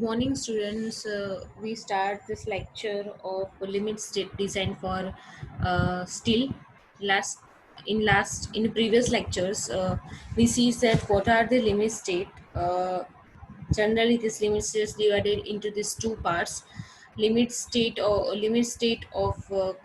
Morning, students. We start this lecture of limit state design for steel. In previous lectures, we see that what are the limit state. Generally, this limit state is divided into these two parts: limit state of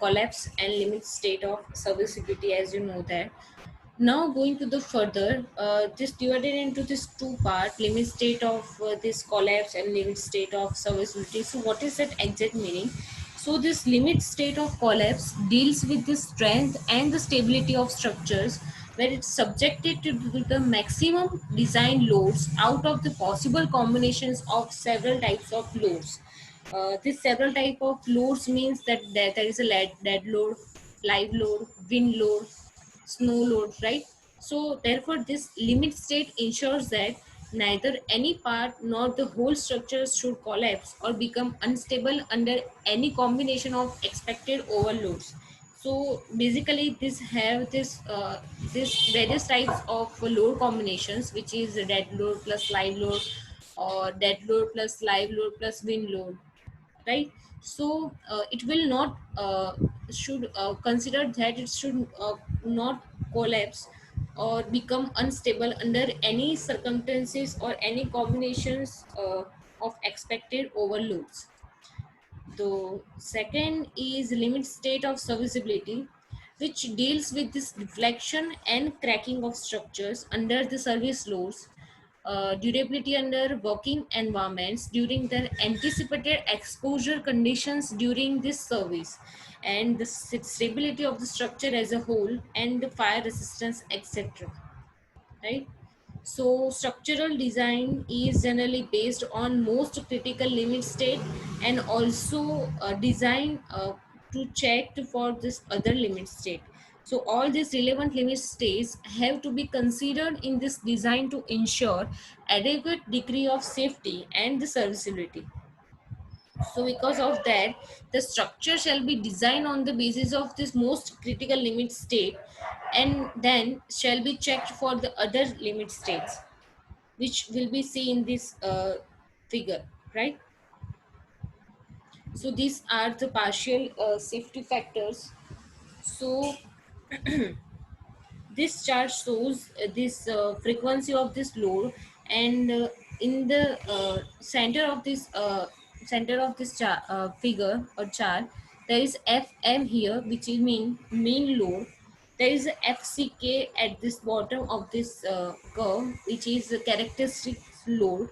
collapse and limit state of serviceability. As you know that. Now going to the further, this divided into this two part: limit state of this collapse and limit state of serviceability. So what is that exact meaning? So this limit state of collapse deals with the strength and the stability of structures where it's subjected to the maximum design loads out of the possible combinations of several types of loads. This several type of loads means that there is a dead load, live load, wind load, snow load, right? So therefore this limit state ensures that neither any part nor the whole structure should collapse or become unstable under any combination of expected overloads. So basically this have this various types of load combinations, which is dead load plus live load, or dead load plus live load plus wind load, right? So it will not should consider that it should not collapse or become unstable under any circumstances or any combinations of expected overloads. The second is limit state of serviceability, which deals with this deflection and cracking of structures under the service loads, durability under working environments during the anticipated exposure conditions during this service, and the stability of the structure as a whole and the fire resistance, etc. Right? So structural design is generally based on most critical limit state and also design to check for this other limit state. So all these relevant limit states have to be considered in this design to ensure adequate degree of safety and the serviceability. So because of that, the structure shall be designed on the basis of this most critical limit state and then shall be checked for the other limit states, which will be seen in this figure, right? So these are the partial safety factors. So this chart shows this frequency of this load, and in the center of this figure or chart, there is fm here, which is mean load. There is a fck at this bottom of this curve, which is the characteristic load,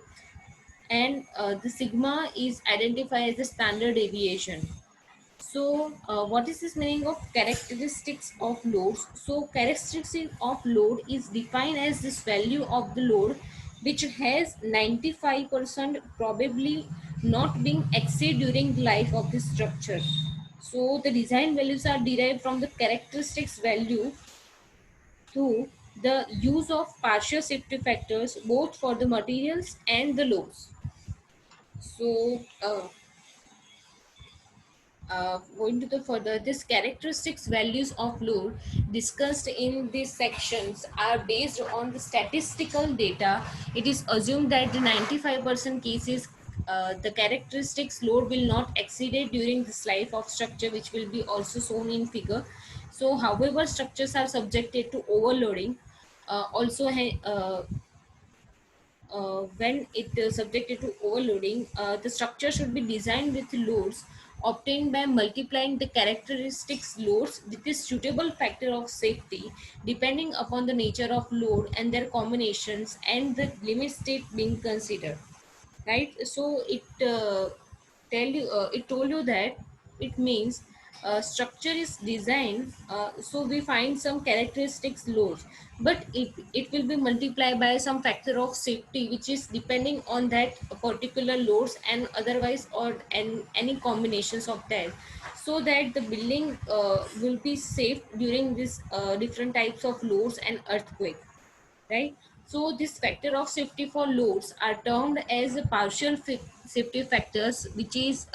and the sigma is identified as the standard deviation. So, what is this meaning of characteristics of loads? So, characteristic of load is defined as this value of the load which has 95% probably not being exceeded during the life of the structure. So, the design values are derived from the characteristics value through the use of partial safety factors both for the materials and the loads. So, going to the further, these characteristics values of load discussed in these sections are based on the statistical data. It is assumed that the 95% cases the characteristics load will not exceed it during this life of structure, which will be also shown in figure. So however structures are subjected to overloading, also when it is subjected to overloading, the structure should be designed with loads obtained by multiplying the characteristics loads with a suitable factor of safety depending upon the nature of load and their combinations and the limit state being considered, right? So it told you that it means structure is designed, so we find some characteristics loads, but it will be multiplied by some factor of safety which is depending on that particular loads and otherwise, or and any combinations of that, so that the building will be safe during this different types of loads and earthquake, right? So this factor of safety for loads are termed as partial safety factors, which is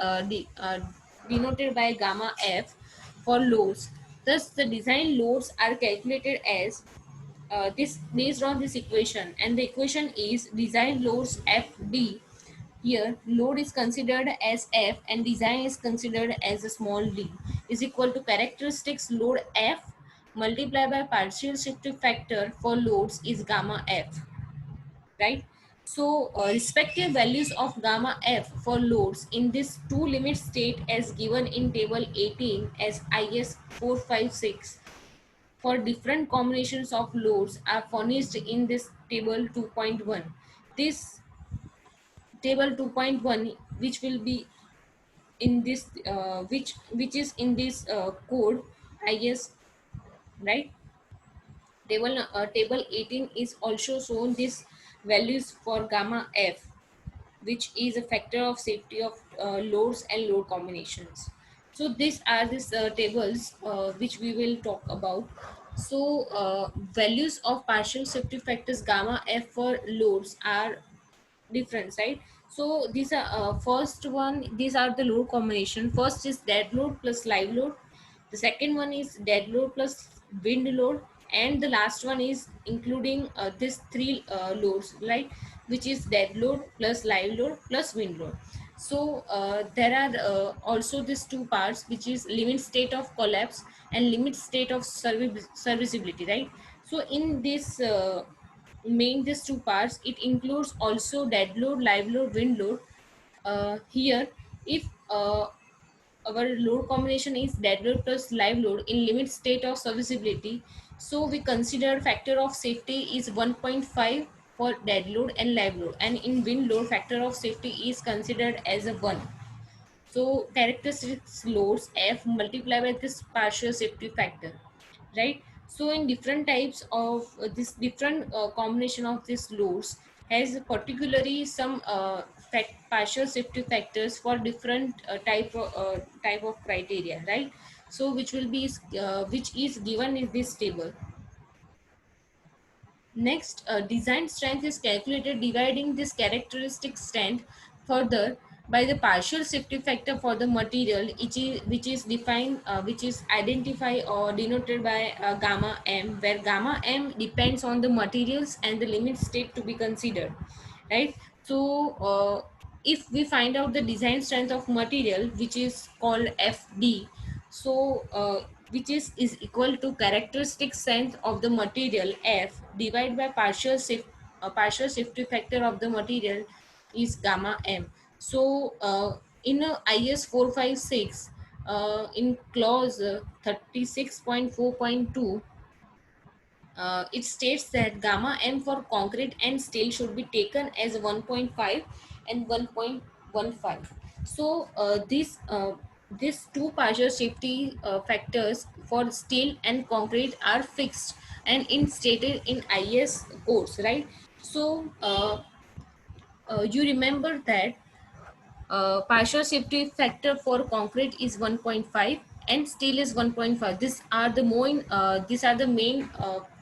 denoted by gamma f for loads. Thus, the design loads are calculated as this based on this equation, and the equation is design loads FD Here, load is considered as F and design is considered as a small d, is equal to characteristics load F multiplied by partial shifting factor for loads is gamma F, right? So, respective values of gamma F for loads in this two limit state as given in table 18 as IS 456 for different combinations of loads are furnished in this table 2.1. This table 2.1, which will be in this which is in this code, I guess, right? Table 18 is also shown this values for gamma F, which is a factor of safety of loads and load combinations. So these are these tables which we will talk about. So values of partial safety factors gamma F for loads are different, right? So these are first one, these are the load combination. First is dead load plus live load, the second one is dead load plus wind load, and the last one is including this three loads, right, which is dead load plus live load plus wind load. So there are also these two parts, which is limit state of collapse and limit state of serviceability, right? So in this main these two parts, it includes also dead load, live load, wind load. Here, if our load combination is dead load plus live load in limit state of serviceability, so we consider factor of safety is 1.5 for dead load and live load, and in wind load factor of safety is considered as a 1. So characteristics loads F multiplied by this partial safety factor, right? So in different types of this different combination of these loads has particularly some partial safety factors for different type of criteria, right? So which is given in this table. Next, design strength is calculated dividing this characteristic strength further by the partial safety factor for the material, which is defined, which is identified or denoted by gamma m, where gamma m depends on the materials and the limit state to be considered, right? So, if we find out the design strength of material, which is called FD, so which is equal to characteristic strength of the material F divided by partial safety factor of the material is gamma m. So in IS 456 in clause 36.4.2, it states that gamma m for concrete and steel should be taken as 1.5 and 1.15. So these two partial safety factors for steel and concrete are fixed and in stated in IS codes, right? So you remember that partial safety factor for concrete is 1.5 and steel is 1.5. These are the main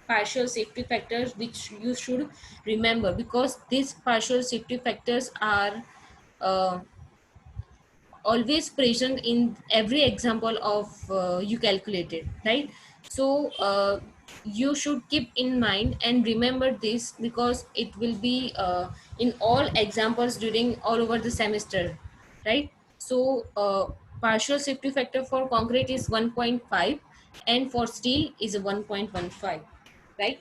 partial safety factors which you should remember, because these partial safety factors are uh, always present in every example of you calculated, right? So you should keep in mind and remember this, because it will be in all examples during all over the semester, right? So partial safety factor for concrete is 1.5 and for steel is 1.15, right?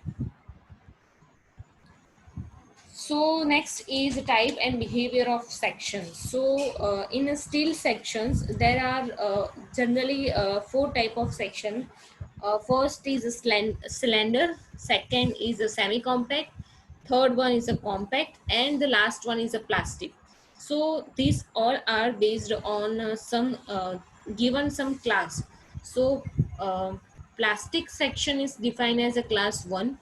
So next is type and behavior of sections. So in a steel sections, there are generally four type of section. First is a cylinder, second is a semi-compact, third one is a compact, and the last one is a plastic. So these all are based on some given some class. So plastic section is defined as a class 1,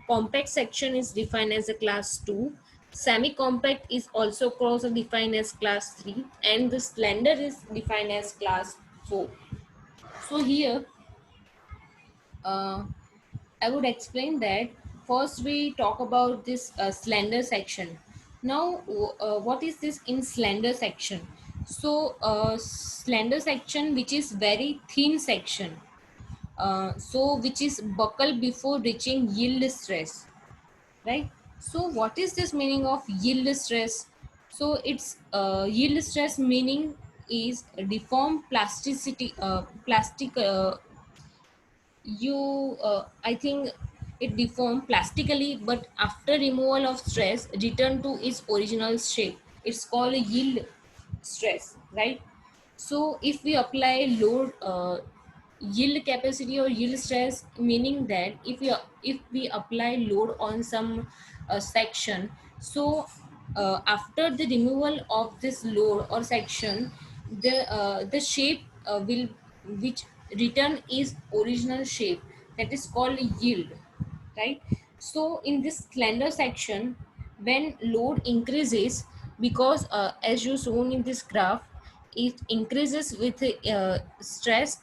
compact section is defined as a class 2, semi-compact is also also defined as class 3, and the slender is defined as class 4. So here uh, I would explain that. First we talk about this slender section. Now what is this in slender section? So slender section, which is very thin section, so which is buckle before reaching yield stress, right? So what is this meaning of yield stress? So its yield stress meaning is deform plasticity, plastic. I think it deform plastically, but after removal of stress, return to its original shape. It's called a yield stress, right? So if we apply load, yield capacity or yield stress, meaning that if we apply load on some section, so after the removal of this load or section, the shape will which return is original shape, that is called yield, right? So in this slender section, when load increases, because as you shown in this graph, it increases with stress,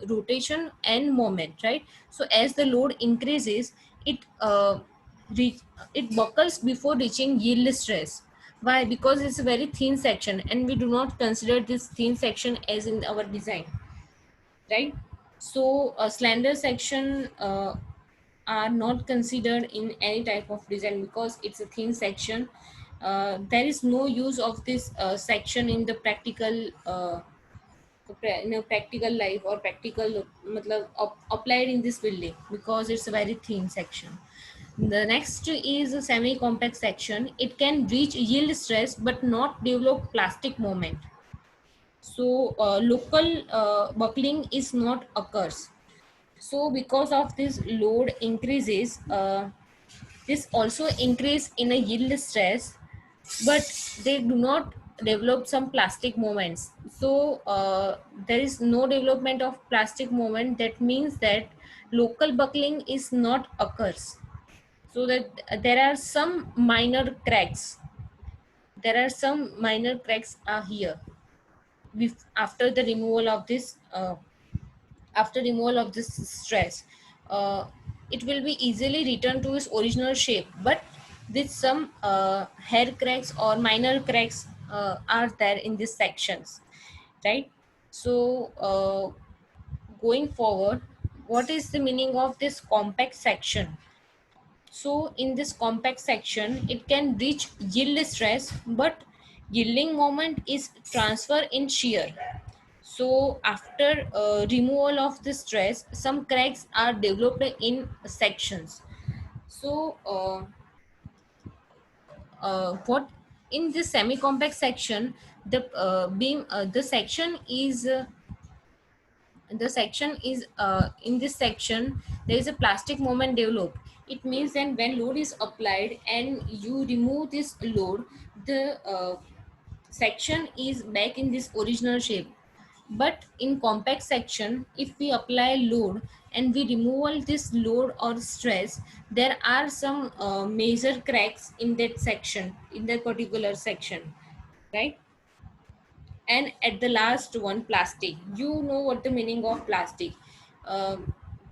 rotation and moment, right? So as the load increases, it reach, it buckles before reaching yield stress. Why? Because it's a very thin section and we do not consider this thin section as in our design, right? So a slender section are not considered in any type of design because it's a thin section. There is no use of this section in the practical in a practical life or practical matlab, applied in this building because it's a very thin section. The next is a semi compact section. It can reach yield stress but not develop plastic moment. So local buckling is not occurs. So because of this load increases, this also increase in a yield stress, but they do not develop some plastic moments. So there is no development of plastic moment. That means that local buckling is not occurs. So that there are some minor cracks. There are some minor cracks are here after the removal of this after removal of this stress. It will be easily returned to its original shape, but with some hair cracks or minor cracks are there in these sections, right? So going forward, what is the meaning of this compact section? So in this compact section, it can reach yield stress, but yielding moment is transfer in shear. So after removal of the stress, some cracks are developed in sections. So what in this semi-compact section, the section is in this section there is a plastic moment developed. It means then when load is applied and you remove this load, the section is back in this original shape. But in compact section, if we apply load and we removal this load or stress, there are some major cracks in that section, in that particular section, right? And at the last one, plastic. You know what the meaning of plastic.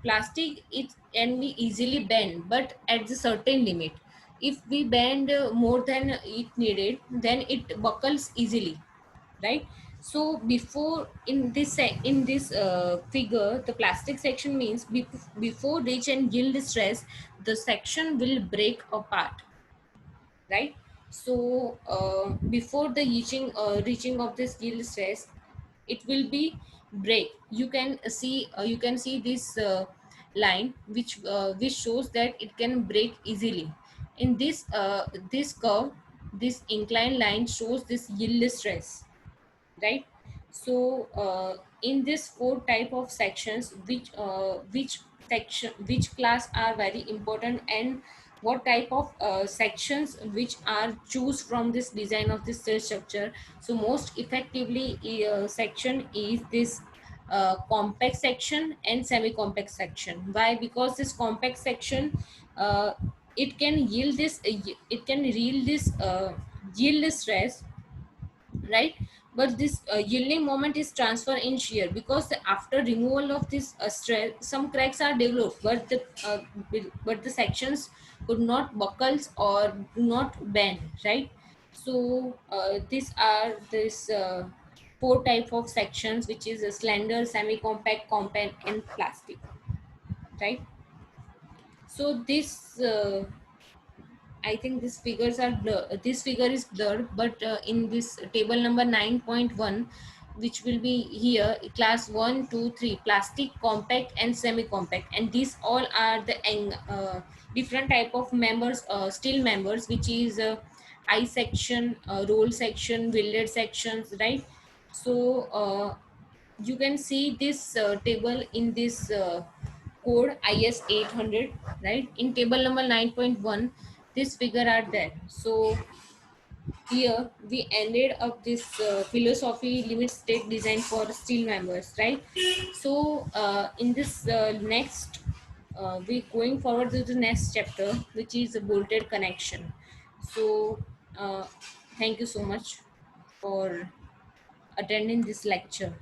Plastic, it can be easily bend, but at a certain limit. If we bend more than it needed, then it buckles easily, right? So before in this figure, the plastic section means before reach and yield stress, the section will break apart, right? So before the reaching of this yield stress, it will be break. You can see this line which shows that it can break easily. In this curve, this inclined line shows this yield stress, right? So in this four type of sections, which section, which class are very important, and what type of sections which are choose from this design of this cell structure. So most effectively section is this compact section and semi compact section. Why? Because this compact section, uh, it can yield this yield stress, right? But this yielding moment is transfer in shear, because after removal of this stress, some cracks are developed, but the sections could not buckles or do not bend, right? So these are this four type of sections, which is a slender, semi compact, compact and plastic, right? So this I think these figures are this figure is blurred, but in this table number 9.1, which will be here, class 1, 2, 3, plastic, compact, and semi-compact, and these all are the different type of members, steel members, which is I section, roll section, welded sections, right? So you can see this table in this code IS 800, right? In table number 9.1, this figure are there. So here we ended up this philosophy limit state design for steel members, right? So in this next we going forward to the next chapter, which is a bolted connection. So uh, thank you so much for attending this lecture.